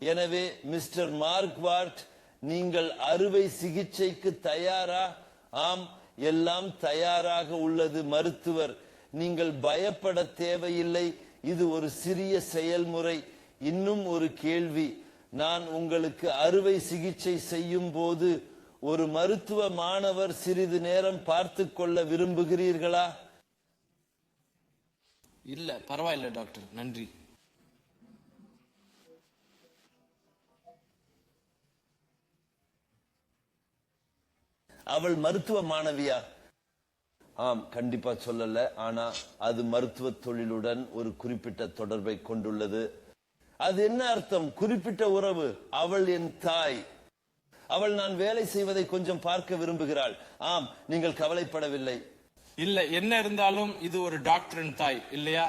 எனவே மிஸ்டர் மார்க்வார்ட், நீங்கள் அறுவை சிகிச்சைக்கு தயாரா? ஆம், எல்லாம் தயாராக உள்ளது மருத்துவர். நீங்கள் பயப்பட தேவையில்லை. இது ஒரு சிறிய செயல்முறை. இன்னும் ஒரு கேள்வி, நான் உங்களுக்கு அறுவை சிகிச்சை செய்யும் போது ஒரு மருத்துவ மாணவர் சிறிது நேரம் பார்த்து கொள்ள விரும்புகிறீர்களா? இல்ல, பரவாயில்ல டாக்டர், நன்றி. அவள் மருத்துவ மாணவியா? ஆம், கண்டிப்பா சொல்லல. ஆனா அது மருத்துவ தொழிலுடன் ஒரு குறிப்பிட்ட தொடர்பை கொண்டுள்ளது. அது என்ன அர்த்தம்? குறிப்பிட்ட உறவு. அவள் என் தாய். அவள் நான் வேலை செய்வதை கொஞ்சம் பார்க்க விரும்புகிறாள். ஆம், நீங்கள் கவலைப்படவில்லை. இல்ல, என்ன இருந்தாலும் இது ஒரு டாக்டரின் தாய் இல்லையா?